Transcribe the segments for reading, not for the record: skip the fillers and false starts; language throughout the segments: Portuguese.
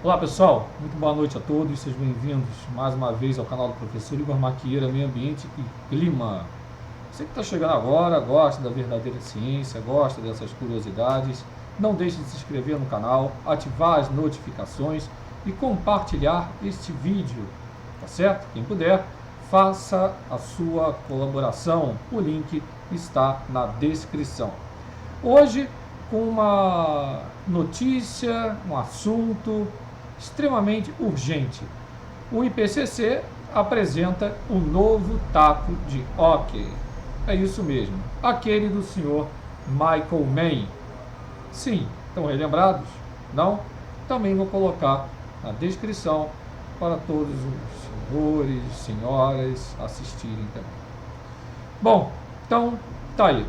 Olá pessoal, muito boa noite a todos, sejam bem-vindos mais uma vez ao canal do professor Igor Maquieira, Meio Ambiente e Clima. Você que está chegando agora, gosta da verdadeira ciência, gosta dessas curiosidades, não deixe de se inscrever no canal, ativar as notificações e compartilhar este vídeo, tá certo? Quem puder, faça a sua colaboração, o link está na descrição. Hoje, com uma notícia, um assunto extremamente urgente. O IPCC apresenta um novo taco de hóquei. É isso mesmo, aquele do senhor Michael Mann. Sim, estão relembrados? Não? Também vou colocar na descrição para todos os senhores, senhoras assistirem também. Bom, então tá aí,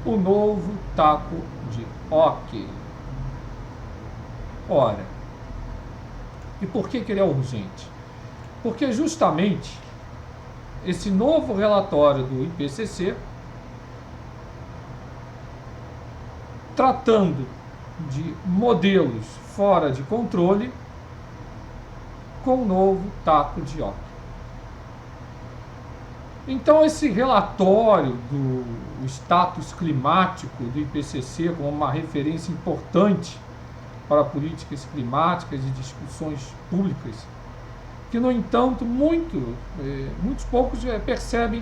o novo taco de hóquei. Ora, e por que ele é urgente? Porque justamente esse novo relatório do IPCC, tratando de modelos fora de controle, com o novo taco de hóquei. Então esse relatório do status climático do IPCC como uma referência importante para políticas climáticas e discussões públicas, que no entanto muitos poucos percebem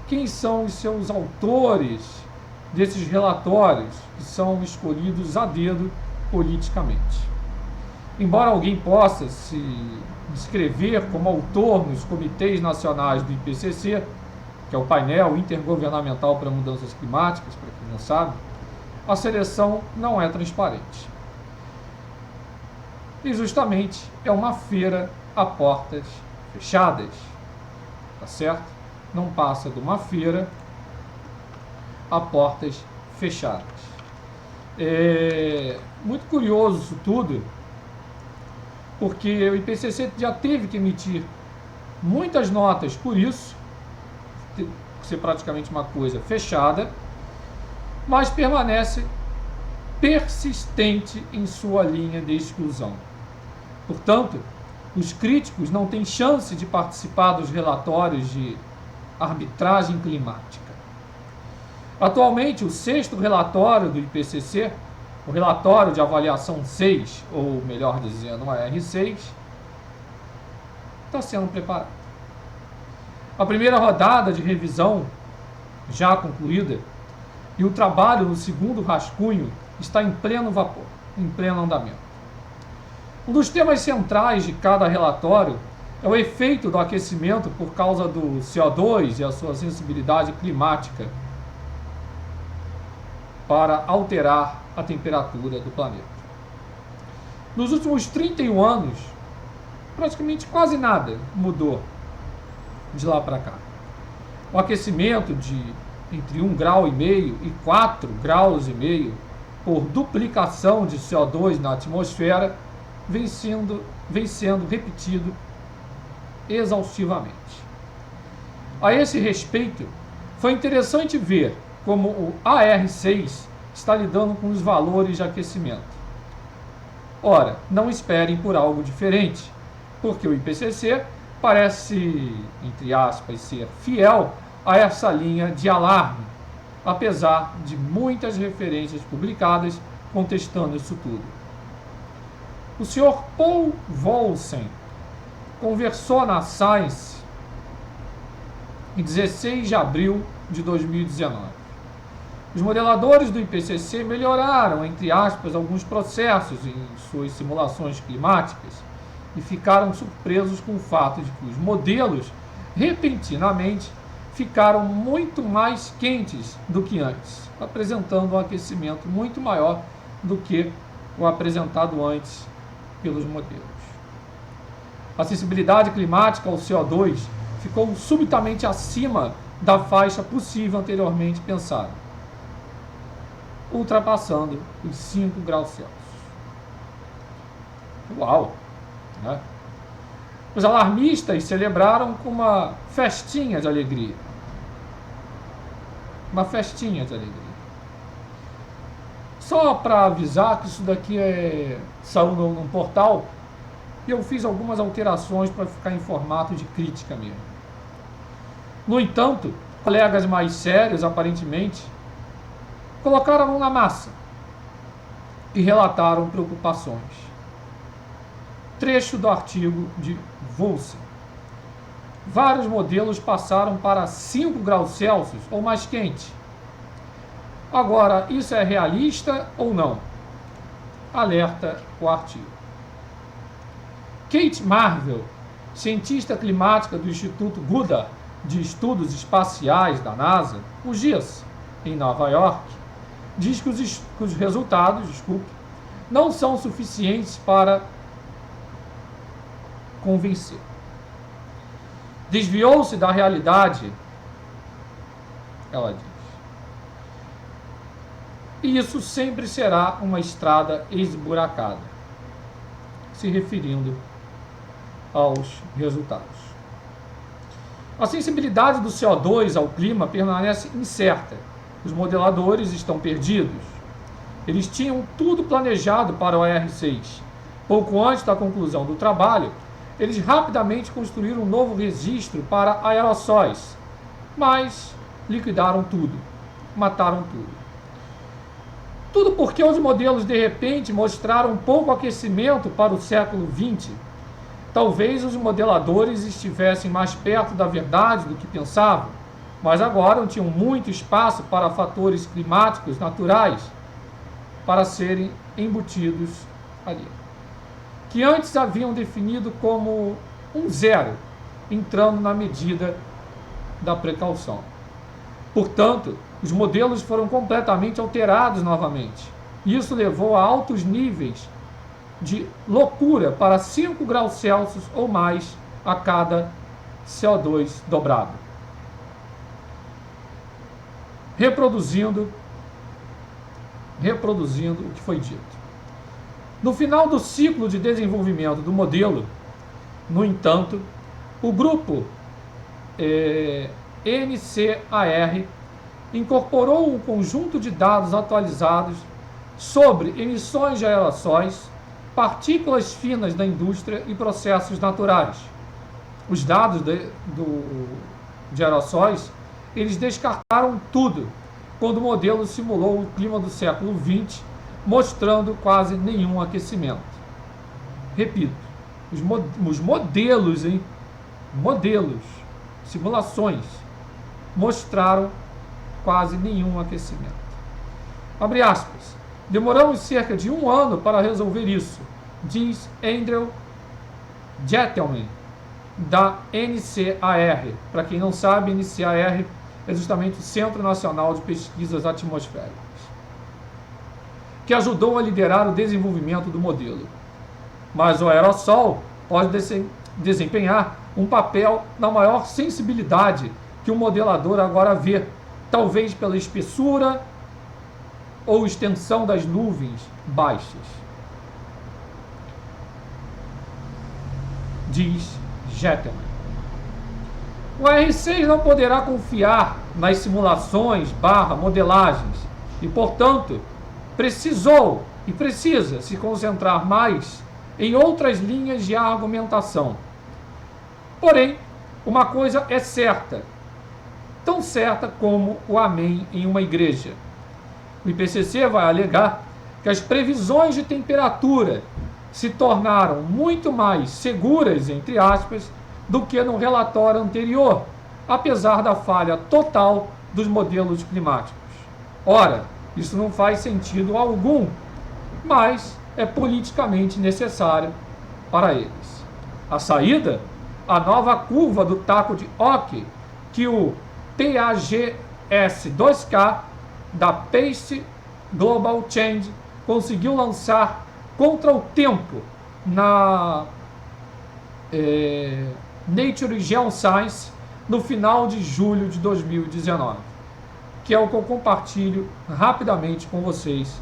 quem são os seus autores desses relatórios, que são escolhidos a dedo politicamente. Embora alguém possa se inscrever como autor nos comitês nacionais do IPCC, que é o painel intergovernamental para mudanças climáticas, para quem não sabe, a seleção não é transparente. E justamente é uma feira a portas fechadas, tá certo? Não passa de uma feira a portas fechadas. É muito curioso isso tudo, porque o IPCC já teve que emitir muitas notas por isso, ser praticamente uma coisa fechada, mas permanece persistente em sua linha de exclusão. Portanto, os críticos não têm chance de participar dos relatórios de arbitragem climática. Atualmente, o sexto relatório do IPCC, o relatório de avaliação 6, ou melhor dizendo, a R6, está sendo preparado. A primeira rodada de revisão já concluída e o trabalho no segundo rascunho está em pleno vapor, em pleno andamento. Um dos temas centrais de cada relatório é o efeito do aquecimento por causa do CO2 e a sua sensibilidade climática para alterar a temperatura do planeta. Nos últimos 31 anos, praticamente quase nada mudou de lá para cá. O aquecimento de entre 1,5 grau e 4,5 graus por duplicação de CO2 na atmosfera vem sendo repetido exaustivamente. A esse respeito, foi interessante ver como o AR6 está lidando com os valores de aquecimento. Ora, não esperem por algo diferente, porque o IPCC parece, entre aspas, ser fiel a essa linha de alarme, apesar de muitas referências publicadas contestando isso tudo. O Sr. Paul Wolfson conversou na Science em 16 de abril de 2019. Os modeladores do IPCC melhoraram, entre aspas, alguns processos em suas simulações climáticas e ficaram surpresos com o fato de que os modelos, repentinamente, ficaram muito mais quentes do que antes, apresentando um aquecimento muito maior do que o apresentado antes pelos modelos. A sensibilidade climática ao CO2 ficou subitamente acima da faixa possível anteriormente pensada, ultrapassando os 5 graus Celsius. Uau! Né? Os alarmistas celebraram com uma festinha de alegria. Uma festinha de alegria. Só para avisar que isso daqui saiu num portal e eu fiz algumas alterações para ficar em formato de crítica mesmo. No entanto, colegas mais sérios, aparentemente, colocaram a mão na massa e relataram preocupações. Trecho do artigo de Wolse. Vários modelos passaram para 5 graus Celsius ou mais quente. Agora, isso é realista ou não? Alerta o artigo. Kate Marvel, cientista climática do Instituto Goddard de Estudos Espaciais da NASA, o GIES, em Nova York, diz que os resultados, não são suficientes para convencer. Desviou-se da realidade, ela diz. E isso sempre será uma estrada esburacada, se referindo aos resultados. A sensibilidade do CO2 ao clima permanece incerta. Os modeladores estão perdidos. Eles tinham tudo planejado para o AR6. Pouco antes da conclusão do trabalho, eles rapidamente construíram um novo registro para aerossóis, mas liquidaram tudo, mataram tudo. Tudo porque os modelos de repente mostraram pouco aquecimento para o século XX. Talvez os modeladores estivessem mais perto da verdade do que pensavam, mas agora não tinham muito espaço para fatores climáticos naturais para serem embutidos ali, que antes haviam definido como um zero, entrando na medida da precaução. Portanto, os modelos foram completamente alterados novamente. Isso levou a altos níveis de loucura para 5 graus Celsius ou mais a cada CO2 dobrado. Reproduzindo o que foi dito. No final do ciclo de desenvolvimento do modelo, no entanto, o grupo NCAR incorporou um conjunto de dados atualizados sobre emissões de aerossóis, partículas finas da indústria e processos naturais. Os dados de aerossóis, eles descartaram tudo quando o modelo simulou o clima do século XX, mostrando quase nenhum aquecimento. Repito, os modelos, simulações, mostraram quase nenhum aquecimento. Abre aspas. Demoramos cerca de 1 ano para resolver isso, diz Andrew Gentleman, da NCAR. Para quem não sabe, NCAR é justamente o Centro Nacional de Pesquisas Atmosféricas, que ajudou a liderar o desenvolvimento do modelo. Mas o aerossol pode desempenhar um papel na maior sensibilidade que o modelador agora vê, talvez pela espessura ou extensão das nuvens baixas, diz Gentleman. O AR6 não poderá confiar nas simulações / modelagens e, portanto, precisou e precisa se concentrar mais em outras linhas de argumentação. Porém, uma coisa é certa, tão certa como o amém em uma igreja. O IPCC vai alegar que as previsões de temperatura se tornaram muito mais seguras, entre aspas, do que no relatório anterior, apesar da falha total dos modelos climáticos. Ora, isso não faz sentido algum, mas é politicamente necessário para eles. A saída? A nova curva do taco de Ock, que o PAGS-2K da Pace Global Change conseguiu lançar contra o tempo na Nature Geoscience no final de julho de 2019, que é o que eu compartilho rapidamente com vocês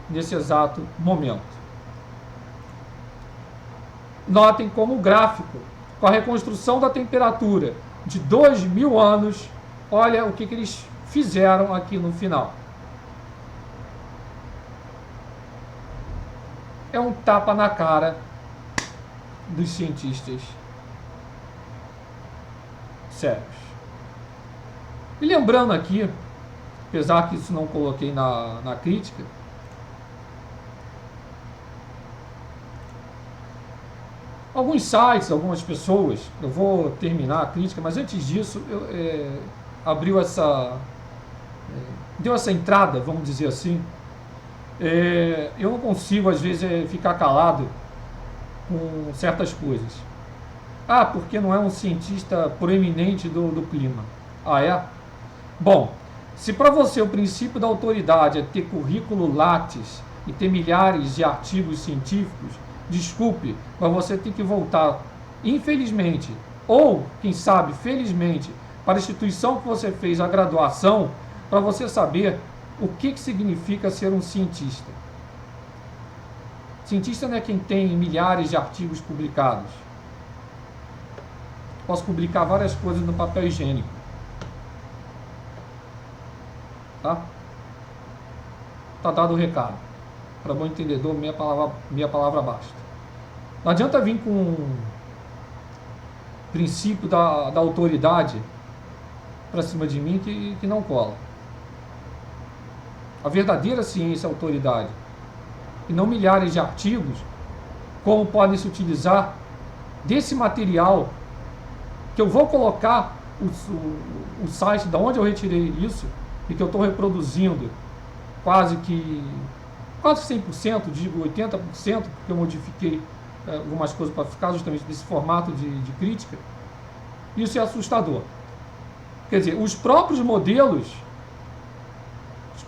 nesse exato momento. Notem como o gráfico, com a reconstrução da temperatura de 2.000 anos, olha o que eles fizeram aqui no final. É um tapa na cara dos cientistas sérios. E lembrando aqui, apesar que isso não coloquei na crítica, alguns sites, algumas pessoas, eu vou terminar a crítica, mas antes disso, deu essa entrada, vamos dizer assim. Eu não consigo, às vezes, ficar calado com certas coisas. Porque não é um cientista proeminente do clima. É? Bom, se para você o princípio da autoridade é ter currículo Lattes e ter milhares de artigos científicos, desculpe, mas você tem que voltar, infelizmente, ou, quem sabe, felizmente, para a instituição que você fez a graduação, para você saber o que significa ser um cientista. Cientista não é quem tem milhares de artigos publicados. Posso publicar várias coisas no papel higiênico. Tá? Tá dado o recado. Para bom entendedor, minha palavra basta. Não adianta vir com o princípio da autoridade para cima de mim que não cola. A verdadeira ciência é a autoridade. E não milhares de artigos, como podem se utilizar desse material, que eu vou colocar o site da onde eu retirei isso, e que eu estou reproduzindo quase 100%, digo 80%, porque eu modifiquei algumas coisas para ficar justamente desse formato de crítica. Isso é assustador. Quer dizer, os próprios modelos,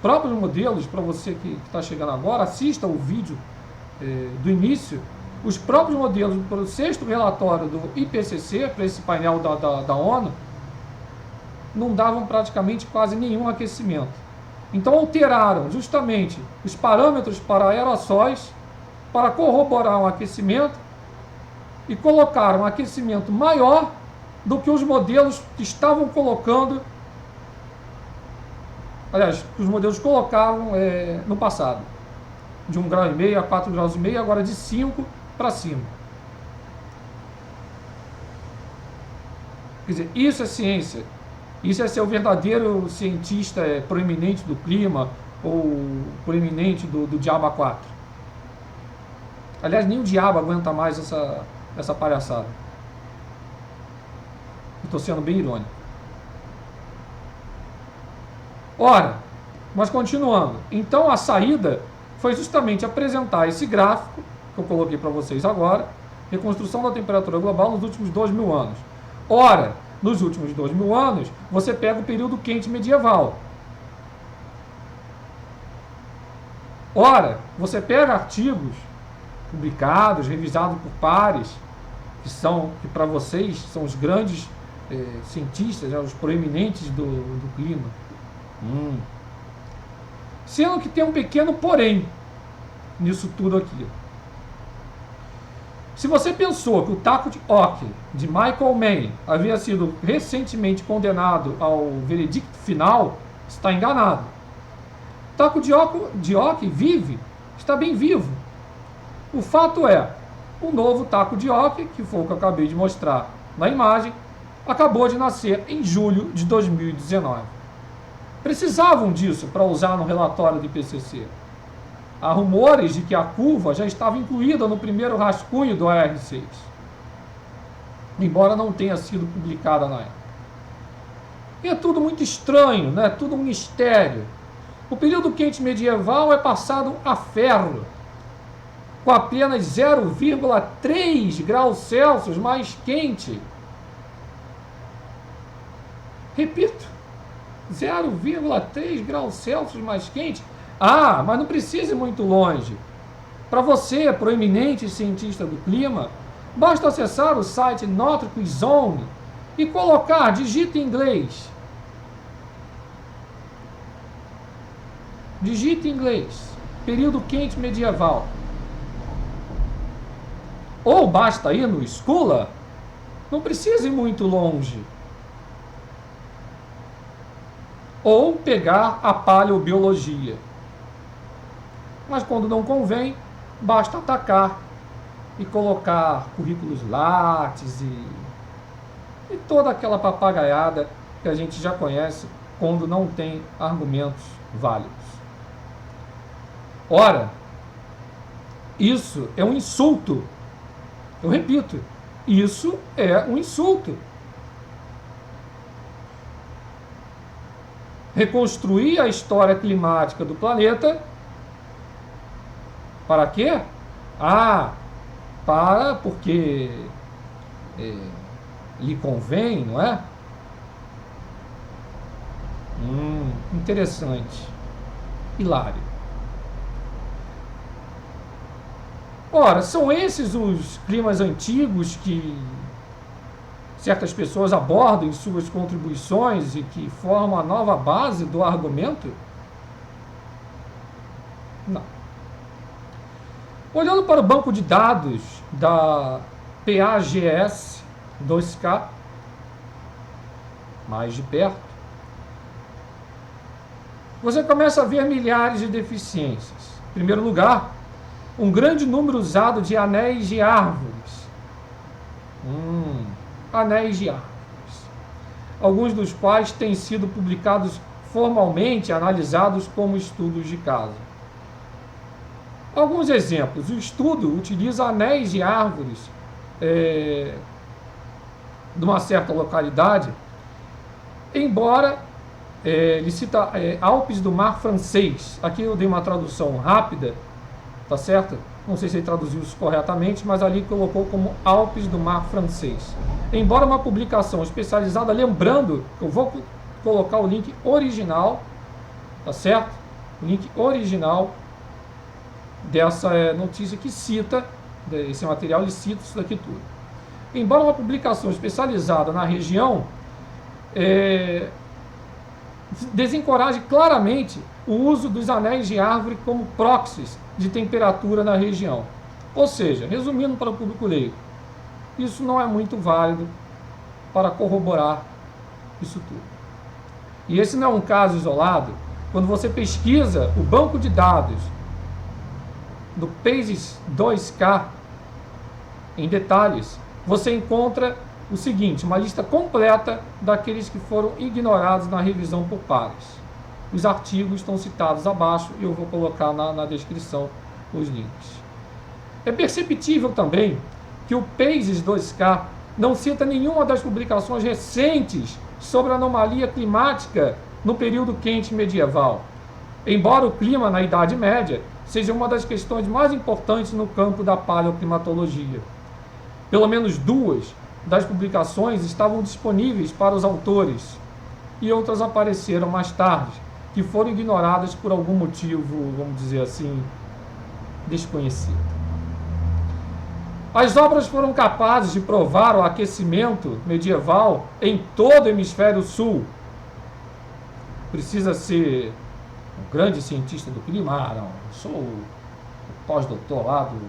para você que está chegando agora, assista o vídeo do início, os próprios modelos para o 6º relatório do IPCC, para esse painel da ONU, não davam praticamente quase nenhum aquecimento. Então alteraram justamente os parâmetros para aerossóis para corroborar um aquecimento e colocaram um aquecimento maior do que os modelos que estavam colocando, aliás, que os modelos colocavam no passado, de 1,5 grau a 4,5 graus, agora de 5 para cima. Quer dizer, isso é ciência. Isso é ser o verdadeiro cientista proeminente do clima ou proeminente do Diabo 4. Aliás, nem o diabo aguenta mais essa palhaçada. Estou sendo bem irônico. Ora, mas continuando. Então a saída foi justamente apresentar esse gráfico que eu coloquei para vocês agora, reconstrução da temperatura global nos últimos 2.000 anos. Ora, nos últimos 2.000 anos, você pega o período quente medieval. Ora, você pega artigos publicados, revisados por pares, que para vocês são os grandes cientistas, os proeminentes do clima. Sendo que tem um pequeno porém nisso tudo aqui. Se você pensou que o taco de oque de Michael Mann havia sido recentemente condenado ao veredicto final, está enganado. O taco de oque vive, está bem vivo. O fato é, o novo taco de oque, que foi o que eu acabei de mostrar na imagem, acabou de nascer em julho de 2019. Precisavam disso para usar no relatório do IPCC. Há rumores de que a curva já estava incluída no primeiro rascunho do AR6, embora não tenha sido publicada na época. E é tudo muito estranho, né? Tudo um mistério. O período quente medieval é passado a ferro, com apenas 0,3 graus Celsius mais quente. Repito, 0,3 graus Celsius mais quente. Mas não precisa ir muito longe. Para você, proeminente cientista do clima, basta acessar o site Nordic Zone e colocar, digita em inglês. Digita em inglês, período quente medieval. Ou basta ir no Scholar, não precisa ir muito longe. Ou pegar a paleobiologia. Mas quando não convém, basta atacar e colocar currículos Lattes e toda aquela papagaiada que a gente já conhece quando não tem argumentos válidos. Ora, isso é um insulto. Eu repito, isso é um insulto. Reconstruir a história climática do planeta para quê? Porque lhe convém, não é? Interessante. Hilário. Ora, são esses os climas antigos que certas pessoas abordam em suas contribuições e que formam a nova base do argumento? Não. Olhando para o banco de dados da PAGS 2K, mais de perto, você começa a ver milhares de deficiências. Em primeiro lugar, um grande número usado de anéis de árvores. Anéis de árvores. Alguns dos quais têm sido publicados formalmente, analisados como estudos de caso. Alguns exemplos. O estudo utiliza anéis de árvores de uma certa localidade, embora ele cita Alpes do Mar francês. Aqui eu dei uma tradução rápida, tá certo? Não sei se ele traduziu isso corretamente, mas ali colocou como Alpes do Mar francês. Embora uma publicação especializada, lembrando que eu vou colocar o link original, tá certo? O link original dessa notícia que cita, esse material, ele cita isso daqui tudo. Embora uma publicação especializada na região desencoraje claramente o uso dos anéis de árvore como proxies de temperatura na região. Ou seja, resumindo para o público leigo, isso não é muito válido para corroborar isso tudo. E esse não é um caso isolado. Quando você pesquisa o banco de dados do PAGES 2K em detalhes, você encontra o seguinte, uma lista completa daqueles que foram ignorados na revisão por pares. Os artigos estão citados abaixo e eu vou colocar na descrição os links. É perceptível também que o PAGES 2K não cita nenhuma das publicações recentes sobre a anomalia climática no período quente medieval, embora o clima na Idade Média seja uma das questões mais importantes no campo da paleoclimatologia. Pelo menos duas das publicações estavam disponíveis para os autores e outras apareceram mais tarde, que foram ignoradas por algum motivo, vamos dizer assim, desconhecido. As obras foram capazes de provar o aquecimento medieval em todo o hemisfério sul. Precisa ser um grande cientista do clima? Não, sou o pós-doutor lá do...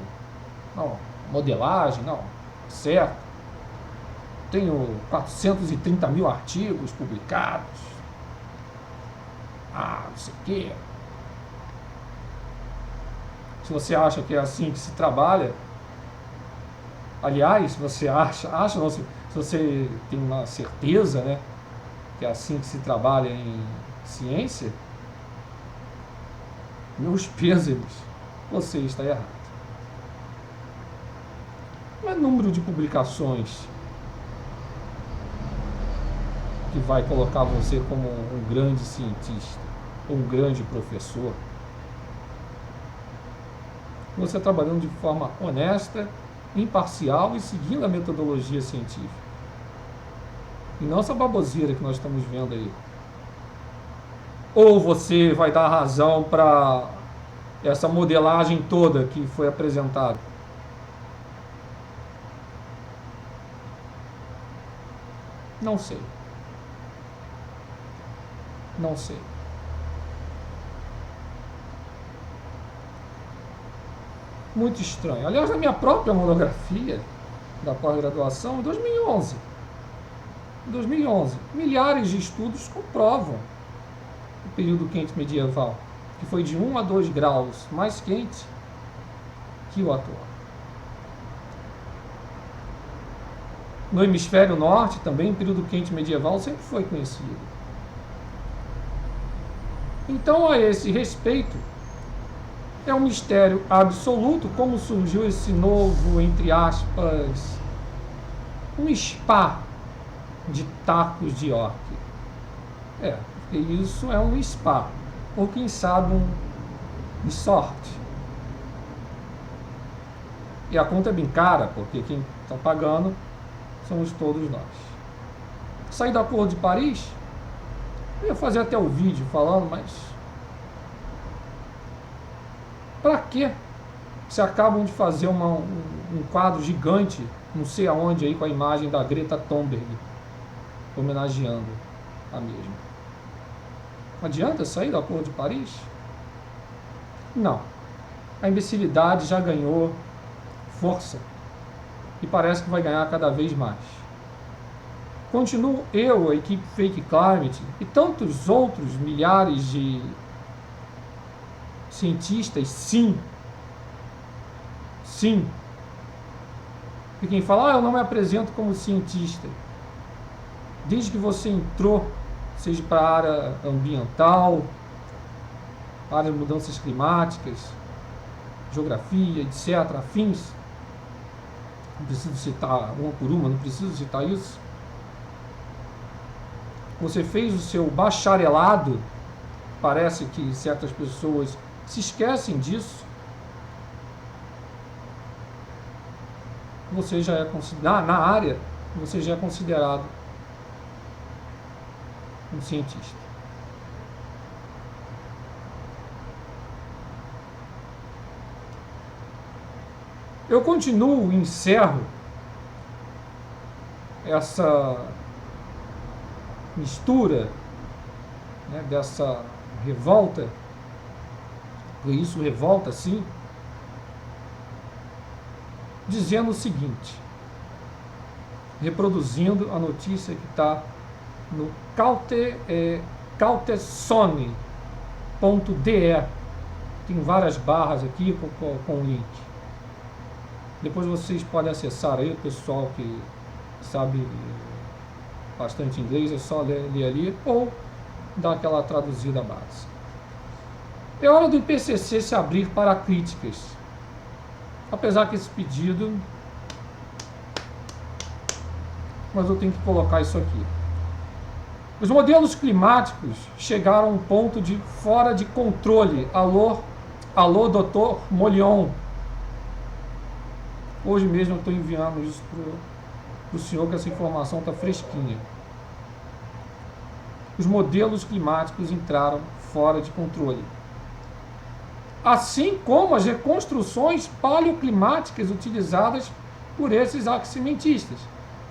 Não, modelagem, não, certo. Tenho 430 mil artigos publicados. Não sei o quê. Se você acha que é assim que se trabalha, aliás, se você acha não, se você tem uma certeza, né, que é assim que se trabalha em ciência, meus pêsames, você está errado. Não é número de publicações que vai colocar você como um grande cientista, ou um grande professor. Você trabalhando de forma honesta, imparcial e seguindo a metodologia científica. E não essa baboseira que nós estamos vendo aí. Ou você vai dar razão para essa modelagem toda que foi apresentada. Não sei. Não sei. Muito estranho. Aliás, na minha própria monografia da pós-graduação, em 2011, milhares de estudos comprovam o período quente medieval, que foi de 1 a 2 graus mais quente que o atual. No hemisfério norte também, o período quente medieval sempre foi conhecido. Então, a esse respeito, é um mistério absoluto como surgiu esse novo, entre aspas, um spa de tacos de orc. Porque isso é um spa, ou quem sabe um resort. E a conta é bem cara, porque quem está pagando somos todos nós. Saí da Acordo de Paris, eu ia fazer até o vídeo falando, mas para que se acabam de fazer um quadro gigante, não sei aonde, aí com a imagem da Greta Thunberg, homenageando a mesma? Adianta sair da Acordo de Paris? Não. A imbecilidade já ganhou força e parece que vai ganhar cada vez mais. Continuo eu, a equipe Fake Climate e tantos outros milhares de cientistas, sim. E quem fala, eu não me apresento como cientista. Desde que você entrou, seja para a área ambiental, área de mudanças climáticas, geografia, etc., afins, não preciso citar uma por uma, não preciso citar isso. Você fez o seu bacharelado, parece que certas pessoas se esquecem disso. Você já é considerado, na área, você já é considerado um cientista. Eu continuo e encerro essa mistura, né, dessa revolta, e isso revolta sim, dizendo o seguinte, reproduzindo a notícia que está no cautesone.de, tem várias barras aqui com o link. Depois vocês podem acessar aí, o pessoal que sabe bastante inglês, é só ler ali ou dar aquela traduzida base. É hora do IPCC se abrir para críticas. Apesar que esse pedido, mas eu tenho que colocar isso aqui. Os modelos climáticos chegaram a um ponto de fora de controle. Alô, doutor Molion. Hoje mesmo eu estou enviando isso para o senhor, que essa informação está fresquinha. Os modelos climáticos entraram fora de controle. Assim como as reconstruções paleoclimáticas utilizadas por esses aximentistas.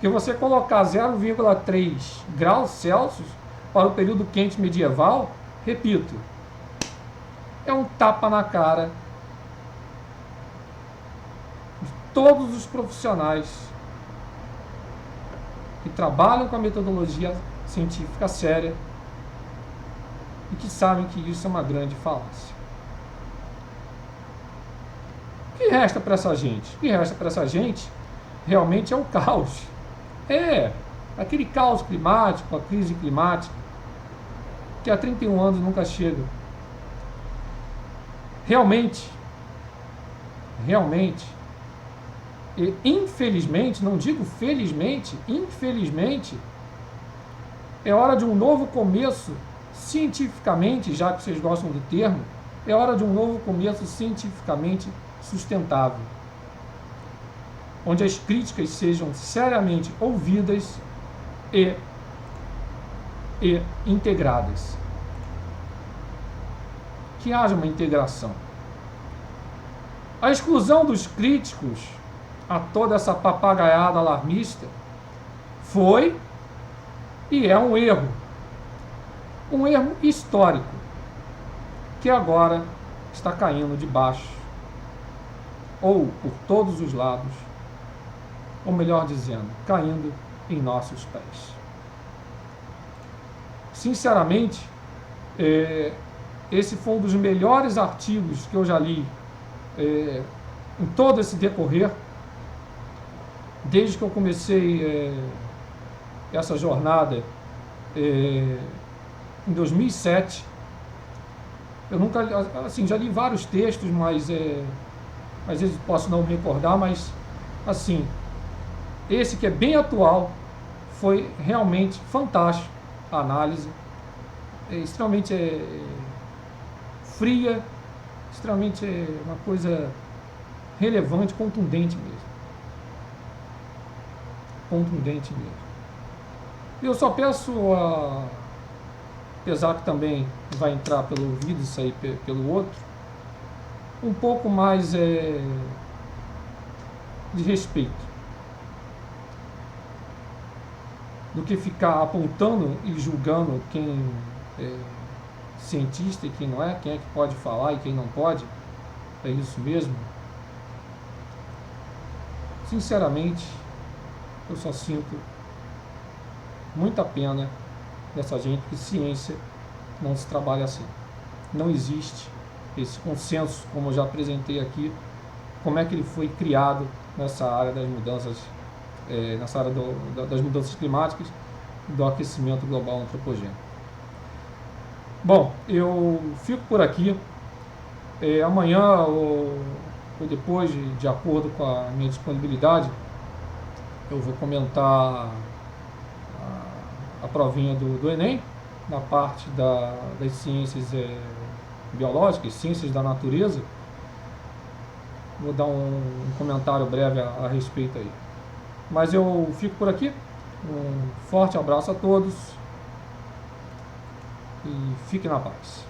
Que você colocar 0,3 graus Celsius para o período quente medieval, repito, é um tapa na cara de todos os profissionais que trabalham com a metodologia científica séria e que sabem que isso é uma grande falácia. O que resta para essa gente? O que resta para essa gente realmente é o caos. Aquele caos climático, a crise climática, que há 31 anos nunca chega. Realmente, e infelizmente, não digo felizmente, infelizmente, é hora de um novo começo cientificamente, já que vocês gostam do termo, é hora de um novo começo cientificamente sustentável, onde as críticas sejam seriamente ouvidas e integradas. Que haja uma integração. A exclusão dos críticos a toda essa papagaiada alarmista foi e é um erro histórico, que agora está caindo de baixo, ou por todos os lados, ou melhor dizendo, caindo em nossos pés. Sinceramente, esse foi um dos melhores artigos que eu já li em todo esse decorrer, desde que eu comecei essa jornada em 2007, eu nunca, assim, já li vários textos, mas às vezes posso não me recordar, mas assim, esse que é bem atual foi realmente fantástico. A análise é extremamente fria, extremamente uma coisa relevante, contundente mesmo. Contundente mesmo. Eu só peço, apesar que também vai entrar pelo ouvido e sair pelo outro, um pouco mais de respeito, do que ficar apontando e julgando quem é cientista e quem não é, quem é que pode falar e quem não pode. É isso mesmo. Sinceramente, eu só sinto muita pena dessa gente, que ciência não se trabalha assim. Não existe esse consenso, como eu já apresentei aqui, como é que ele foi criado nessa área das mudanças, nessa área das mudanças climáticas e do aquecimento global antropogênico. Bom, eu fico por aqui. Amanhã ou depois, de acordo com a minha disponibilidade, eu vou comentar a provinha do Enem, na parte das ciências biológicas, ciências da natureza. Vou dar um comentário breve a respeito aí. Mas eu fico por aqui. Um forte abraço a todos e fiquem na paz.